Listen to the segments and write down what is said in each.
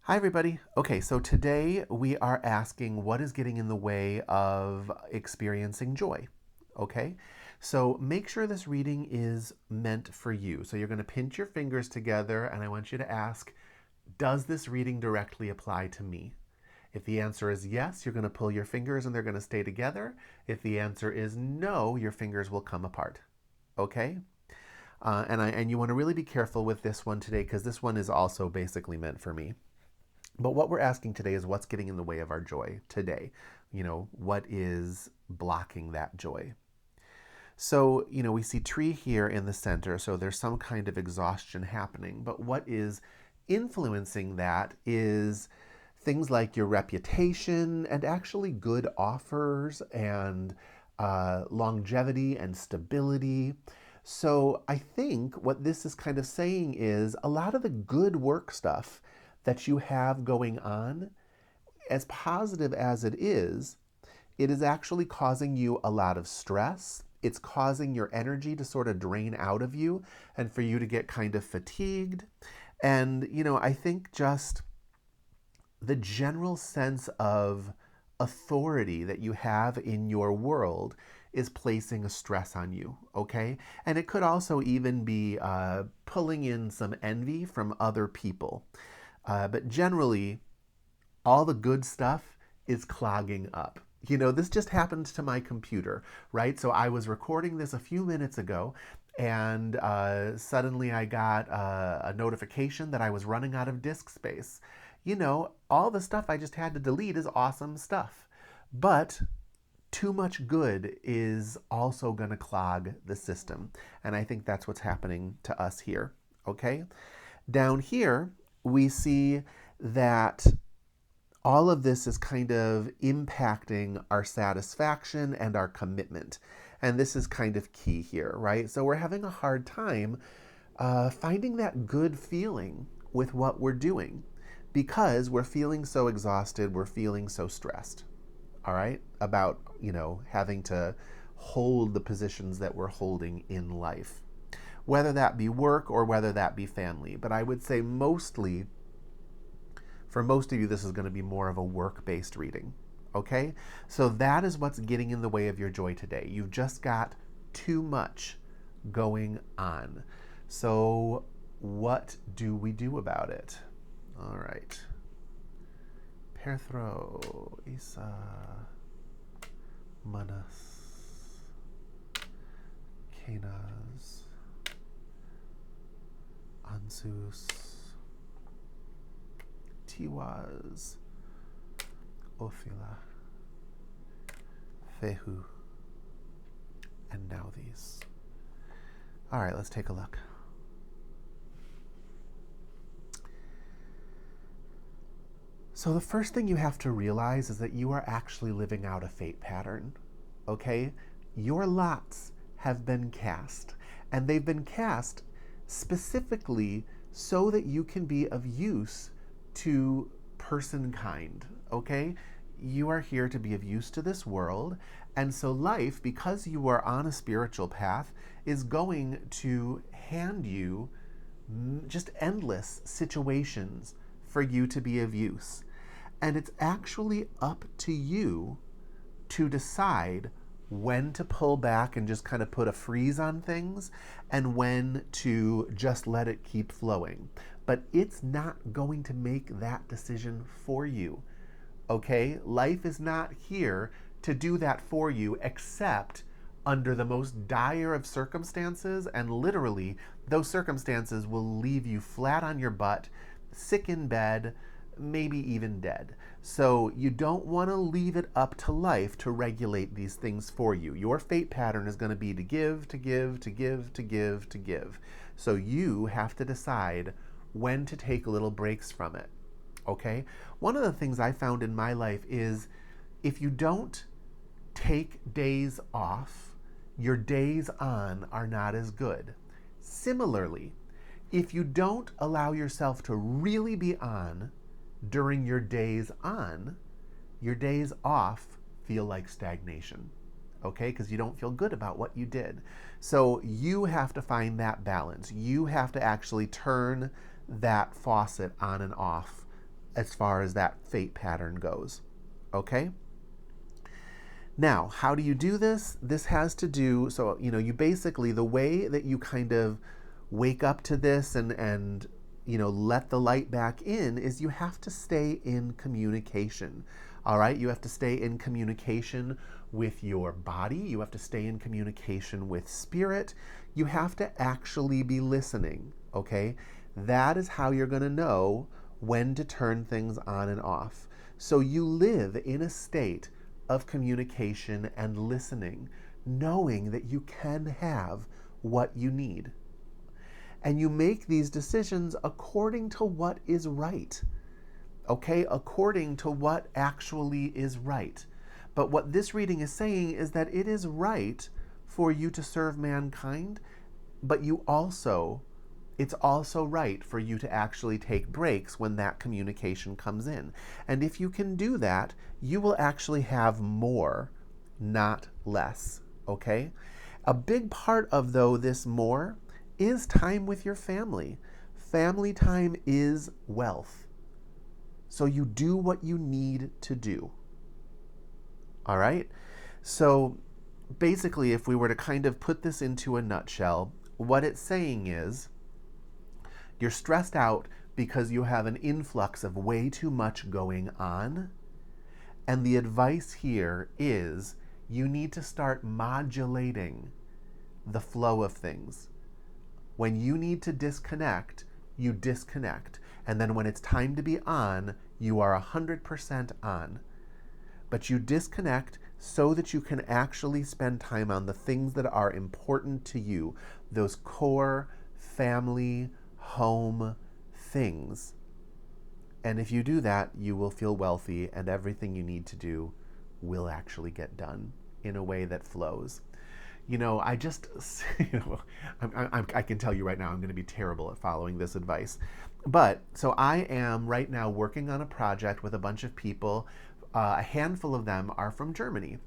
Hi, everybody. Okay, so today we are asking what is getting in the way of experiencing joy. Okay, so make sure this reading is meant for you. So you're going to pinch your fingers together, and I want you to ask, does this reading directly apply to me? If the answer is yes, you're going to pull your fingers and they're going to stay together. If the answer is no, your fingers will come apart. Okay? And you want to really be careful with this one today because this one is also basically meant for me. But what we're asking today is what's getting in the way of our joy today? What is blocking that joy? So, we see tree here in the center, so there's some kind of exhaustion happening. But what is influencing that is things like your reputation and actually good offers and longevity and stability. So I think what this is kind of saying is a lot of the good work stuff that you have going on, as positive as it is actually causing you a lot of stress. It's causing your energy to sort of drain out of you and for you to get kind of fatigued. And, I think just the general sense of authority that you have in your world is placing a stress on you, okay? And it could also even be pulling in some envy from other people. But generally, all the good stuff is clogging up. This just happened to my computer, right? So I was recording this a few minutes ago, and suddenly I got a notification that I was running out of disk space. All the stuff I just had to delete is awesome stuff. But too much good is also going to clog the system. And I think that's what's happening to us here. Okay? Down here, we see that all of this is kind of impacting our satisfaction and our commitment. And this is kind of key here, right? So we're having a hard time finding that good feeling with what we're doing because we're feeling so exhausted, we're feeling so stressed, all right, about, having to hold the positions that we're holding in life, whether that be work or whether that be family. But I would say mostly for most of you, this is going to be more of a work based reading. Okay? So that is what's getting in the way of your joy today. You've just got too much going on. So, what do we do about it? All right. Perthro, Isa, Manas, Kenaz, Ansus, Tiwaz, Ophila, Fehu, and now these. All right, let's take a look. So the first thing you have to realize is that you are actually living out a fate pattern, okay? Your lots have been cast, and they've been cast specifically so that you can be of use to person kind, okay? You are here to be of use to this world, and so life, because you are on a spiritual path, is going to hand you just endless situations for you to be of use. And it's actually up to you to decide when to pull back and just kind of put a freeze on things and when to just let it keep flowing. But it's not going to make that decision for you. Okay? Life is not here to do that for you except under the most dire of circumstances, and literally, those circumstances will leave you flat on your butt, sick in bed, maybe even dead. So you don't want to leave it up to life to regulate these things for you. Your fate pattern is going to be to give, to give, to give, to give, to give. So you have to decide when to take little breaks from it. Okay? One of the things I found in my life is if you don't take days off, your days on are not as good. Similarly, if you don't allow yourself to really be on during your days on, your days off feel like stagnation, okay? Because you don't feel good about what you did. So you have to find that balance. You have to actually turn that faucet on and off as far as that fate pattern goes. Okay? Now, how do you do this? This has to do, so, you basically, the way that you kind of wake up to this and let the light back in is you have to stay in communication. All right? You have to stay in communication with your body. You have to stay in communication with spirit. You have to actually be listening. Okay? That is how you're going to know when to turn things on and off. So you live in a state of communication and listening, knowing that you can have what you need. And you make these decisions according to what is right. Okay? According to what actually is right. But what this reading is saying is that it is right for you to serve mankind, but it's also right for you to actually take breaks when that communication comes in. And if you can do that, you will actually have more, not less. Okay? A big part of, though, this more is time with your family. Family time is wealth. So you do what you need to do. All right? So basically, if we were to kind of put this into a nutshell, what it's saying is you're stressed out because you have an influx of way too much going on. And the advice here is you need to start modulating the flow of things. When you need to disconnect, you disconnect. And then when it's time to be on, you are 100% on. But you disconnect so that you can actually spend time on the things that are important to you, those core family, home things. And if you do that, you will feel wealthy, and everything you need to do will actually get done in a way that flows. I can tell you right now, I'm going to be terrible at following this advice. But so I am right now working on a project with a bunch of people. A handful of them are from Germany.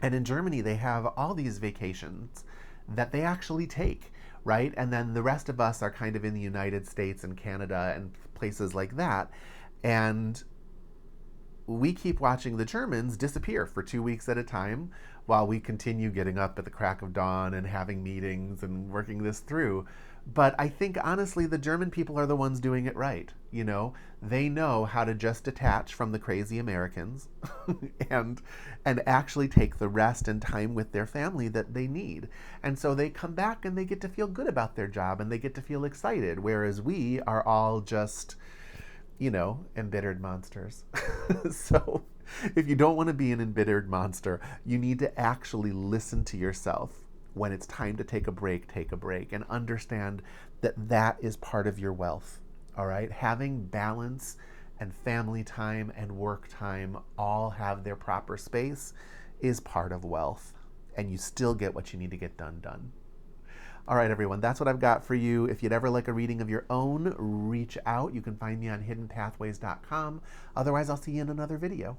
And in Germany, they have all these vacations that they actually take, right? And then the rest of us are kind of in the United States and Canada and places like that. And we keep watching the Germans disappear for 2 weeks at a time while we continue getting up at the crack of dawn and having meetings and working this through. But I think, honestly, the German people are the ones doing it right. They know how to just detach from the crazy Americans and actually take the rest and time with their family that they need. And so they come back and they get to feel good about their job and they get to feel excited, whereas we are all just, embittered monsters. So if you don't want to be an embittered monster, you need to actually listen to yourself. When it's time to take a break, and understand that that is part of your wealth. All right? Having balance and family time and work time all have their proper space is part of wealth. And you still get what you need to get done. All right, everyone, that's what I've got for you. If you'd ever like a reading of your own, reach out. You can find me on hiddenpathways.com. Otherwise, I'll see you in another video.